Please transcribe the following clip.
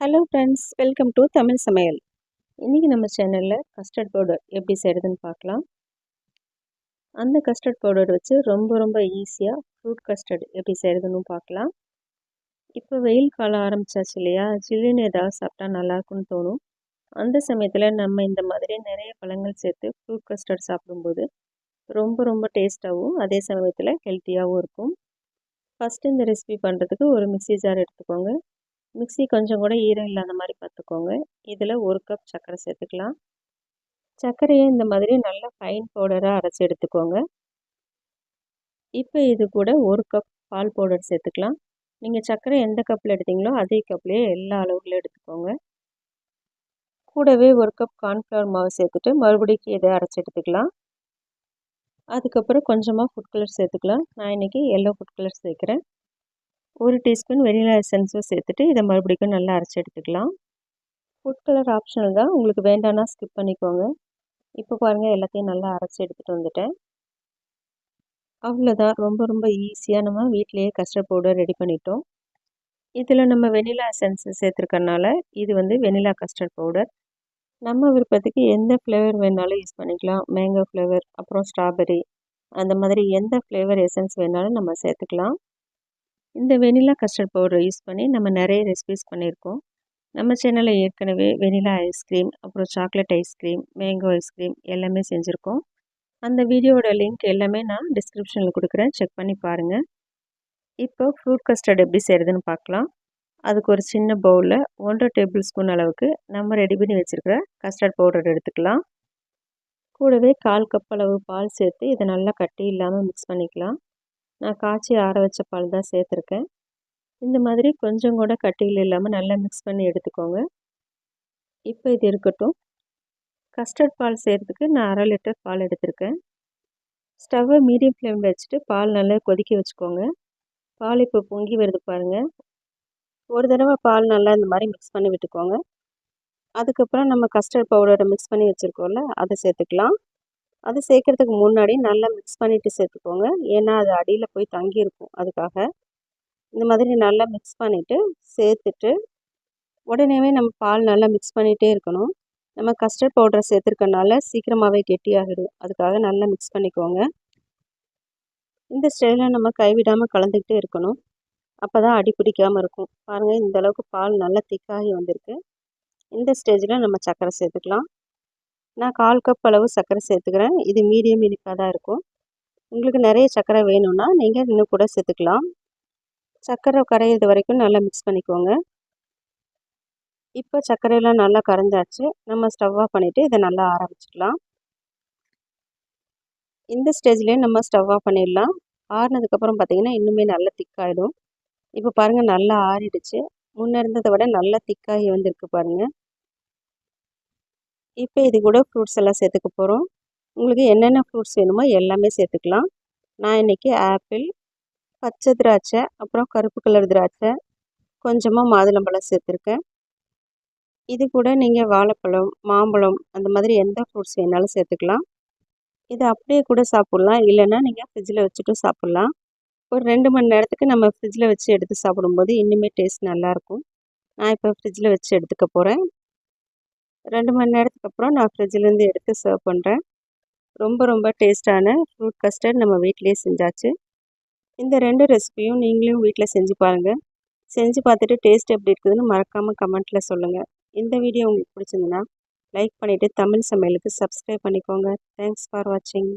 Hello friends, welcome to Tamil சமையல். இன்றைக்கி நம்ம சேனலில் கஸ்டர்ட் பவுடர் எப்படி செய்கிறதுன்னு பார்க்கலாம். அந்த கஸ்டர்ட் பவுடர் வச்சு ரொம்ப ஈஸியாக ஃப்ரூட் கஸ்டர்ட் எப்படி செய்கிறதுன்னு பார்க்கலாம். இப்போ வெயில் காலம் ஆரம்பித்தாச்சு இல்லையா, ஜில்லுன்னு ஏதாவது சாப்பிட்டா நல்லாயிருக்குன்னு தோணும். அந்த சமயத்தில் நம்ம இந்த மாதிரி நிறைய பழங்கள் சேர்த்து ஃப்ரூட் கஸ்டர்ட் சாப்பிடும்போது ரொம்ப டேஸ்ட்டாகவும் அதே சமயத்தில் ஹெல்த்தியாகவும் இருக்கும். ஃபஸ்ட்டு இந்த ரெசிபி பண்ணுறதுக்கு ஒரு மிக்ஸி ஜார் எடுத்துக்கோங்க. மிக்ஸி கொஞ்சம் கூட ஈரம் இல்லாத மாதிரி பார்த்துக்கோங்க. இதில் 1 கப் சர்க்கரை சேர்த்துக்கலாம். சர்க்கரையை இந்த மாதிரி நல்லா ஃபைன் பவுடராக அரைச்சி எடுத்துக்கோங்க. இப்போ இது கூட 1 கப் பால் பவுடர் சேர்த்துக்கலாம். நீங்கள் சர்க்கரை எந்த கப்பில் எடுத்தீங்களோ அதே கப்லேயே எல்லா அளவுகளும் எடுத்துக்கோங்க. கூடவே 1 கப் கார்ன்ஃப்ளவர் மாவு சேர்த்துட்டு மறுபடியும் இதை அரைச்சி எடுத்துக்கலாம். அதுக்கப்புறம் கொஞ்சமாக ஃபுட் கலர் சேர்த்துக்கலாம். நான் இன்றைக்கி எல்லோ ஃபுட் கலர் சேர்க்குறேன். 1 டீஸ்பூன் வெனிலா எசன்ஸும் சேர்த்துட்டு இதை மறுபடியும் நல்லா அரைச்சி எடுத்துக்கலாம். ஃபுட் கலர் ஆப்ஷனல் தான், உங்களுக்கு வேண்டாம்னா ஸ்கிப் பண்ணிக்கோங்க. இப்போ பாருங்கள், எல்லாத்தையும் நல்லா அரைச்சி எடுத்துகிட்டு வந்துட்டேன். அவ்வளோதான், ரொம்ப ஈஸியாக நம்ம வீட்டிலையே கஸ்டர்ட் பவுடர் ரெடி பண்ணிட்டோம். இதில் நம்ம வெனிலா எசன்ஸ் சேர்த்துருக்கறனால இது வெனிலா கஸ்டர்ட் பவுடர். நம்ம விருப்பத்துக்கு எந்த ஃப்ளேவர் வேணாலும் யூஸ் பண்ணிக்கலாம். மேங்கோ ஃப்ளேவர், அப்புறம் ஸ்ட்ராபெரி, அந்த மாதிரி எந்த ஃப்ளேவர் எசன்ஸ் வேணாலும் நம்ம சேர்த்துக்கலாம். இந்த வெனிலா கஸ்டர்ட் பவுடரை யூஸ் பண்ணி நம்ம நிறைய ரெசிபிஸ் பண்ணியிருக்கோம். நம்ம சேனலில் ஏற்கனவே வெனிலா ஐஸ்கிரீம், அப்புறம் சாக்லேட் ஐஸ்கிரீம், மேங்கோ ஐஸ்கிரீம் எல்லாமே செஞ்சுருக்கோம். அந்த வீடியோவோட லிங்க் எல்லாமே நான் டிஸ்கிரிப்ஷனில் கொடுக்குறேன், செக் பண்ணி பாருங்கள். இப்போ ஃப்ரூட் கஸ்டர்ட் எப்படி செய்கிறதுன்னு பார்க்கலாம். அதுக்கு ஒரு சின்ன பவுலில் 1 டேபிள் ஸ்பூன் அளவுக்கு நம்ம ரெடி பண்ணி வச்சுருக்கிற கஸ்டர்ட் பவுடர் எடுத்துக்கலாம். கூடவே 1/4 கப் அளவு பால் சேர்த்து இதை நல்லா கட்டி இல்லாமல் மிக்ஸ் பண்ணிக்கலாம். நான் காய்ச்சி ஆற வச்ச பால் தான் சேர்த்துருக்கேன். இந்த மாதிரி கொஞ்சம் கூட கட்டிகள் இல்லாமல் நல்லா மிக்ஸ் பண்ணி எடுத்துக்கோங்க. இப்போ இது இருக்கட்டும். கஸ்டர்ட் பால் செய்கிறதுக்கு நான் 1/2 லிட்டர் பால் எடுத்திருக்கேன். ஸ்டவ்வை மீடியம் ஃப்ளேமில் வச்சுட்டு பால் நல்லா கொதிக்க வச்சுக்கோங்க. பால் இப்போ பொங்கி வருது பாருங்கள். ஒரு தடவை பால் நல்லா இந்த மாதிரி மிக்ஸ் பண்ணி விட்டுக்கோங்க. அதுக்கப்புறம் நம்ம கஸ்டர்ட் பவுடரை மிக்ஸ் பண்ணி வச்சுருக்கோம்ல, அதை சேர்த்துக்கலாம். அது சேர்க்குறதுக்கு முன்னாடி நல்லா மிக்ஸ் பண்ணிவிட்டு சேர்த்துக்கோங்க. ஏன்னா அது அடியில் போய் தங்கியிருக்கும், அதுக்காக. இந்த மாதிரி நல்லா மிக்ஸ் பண்ணிவிட்டு சேர்த்துட்டு உடனேவே நம்ம பால் நல்லா மிக்ஸ் பண்ணிகிட்டே இருக்கணும். நம்ம கஸ்டர்ட் பவுடரை சேர்த்துருக்கனால சீக்கிரமாகவே கெட்டியாகிடும், அதுக்காக நல்லா மிக்ஸ் பண்ணிக்கோங்க. இந்த ஸ்டைலில் நம்ம கைவிடாமல் கலந்துக்கிட்டே இருக்கணும். அப்போ தான் அடி பிடிக்காமல் இருக்கும். பாருங்கள், இந்தளவுக்கு பால் நல்லா திக்காகி வந்திருக்கு. இந்த ஸ்டேஜில் நம்ம சர்க்கரை சேர்த்துக்கலாம். நான் 1/4 கப் அளவு சர்க்கரை சேர்த்துக்கிறேன். இது மீடியம் இனிப்பாக தான் இருக்கும். உங்களுக்கு நிறைய சர்க்கரை வேணும்னா நீங்கள் இன்னும் கூட சேர்த்துக்கலாம். சர்க்கரை கரையிறது வரைக்கும் நல்லா மிக்ஸ் பண்ணிக்கோங்க. இப்போ சர்க்கரையெல்லாம் நல்லா கரைஞ்சாச்சு. நம்ம ஸ்டவ் ஆஃப் பண்ணிவிட்டு இதை நல்லா ஆற வச்சுக்கலாம். இந்த ஸ்டேஜ்லேயே நம்ம ஸ்டவ் ஆஃப் பண்ணிடலாம். ஆறினதுக்கப்புறம் பார்த்திங்கன்னா இன்னுமே நல்லா திக்காகிடும். இப்போ பாருங்கள், நல்லா ஆறிடுச்சு. முன்னே இருந்ததை விட நல்லா திக்காகி வந்திருக்கு பாருங்கள். இப்போ இது கூட ஃப்ரூட்ஸ் எல்லாம் சேர்த்துக்க போகிறோம். உங்களுக்கு என்னென்ன ஃப்ரூட்ஸ் வேணுமோ எல்லாமே சேர்த்துக்கலாம். நான் இன்றைக்கி ஆப்பிள், பச்சை திராட்சை, அப்புறம் கருப்பு கலர் திராட்சை, கொஞ்சமாக மாதுளம்பழம் சேர்த்துருக்கேன். இது கூட நீங்கள் வாழைப்பழம், மாம்பழம், அந்த மாதிரி எந்த ஃப்ரூட்ஸ் வேணாலும் சேர்த்துக்கலாம். இதை அப்படியே கூட சாப்பிட்லாம், இல்லைன்னா நீங்கள் ஃப்ரிட்ஜில் வச்சுட்டும் சாப்பிட்லாம். ஒரு 2 மணி நேரத்துக்கு நம்ம ஃப்ரிட்ஜில் வச்சு எடுத்து சாப்பிடும்போது இன்னுமே டேஸ்ட் நல்லாயிருக்கும். நான் இப்போ ஃப்ரிட்ஜில் வச்சு எடுத்துக்க போகிறேன். 2 மணி நேரத்துக்கு அப்புறம் நான் ஃப்ரிட்ஜிலேருந்து எடுத்து சர்வ் பண்ணுறேன். ரொம்ப டேஸ்ட்டான ஃப்ரூட் கஸ்டர்ட் நம்ம வீட்டிலேயே செஞ்சாச்சு. இந்த 2 ரெசிபியும் நீங்களும் வீட்டில் செஞ்சு பாருங்கள். செஞ்சு பார்த்துட்டு டேஸ்ட் எப்படி இருக்குதுன்னு மறக்காமல் கமெண்ட்டில் சொல்லுங்கள். இந்த வீடியோ உங்களுக்கு பிடிச்சிருந்துன்னா லைக் பண்ணிவிட்டு தமிழ் சமையலுக்கு சப்ஸ்கிரைப் பண்ணிக்கோங்க. தேங்க்ஸ் ஃபார் வாட்சிங்.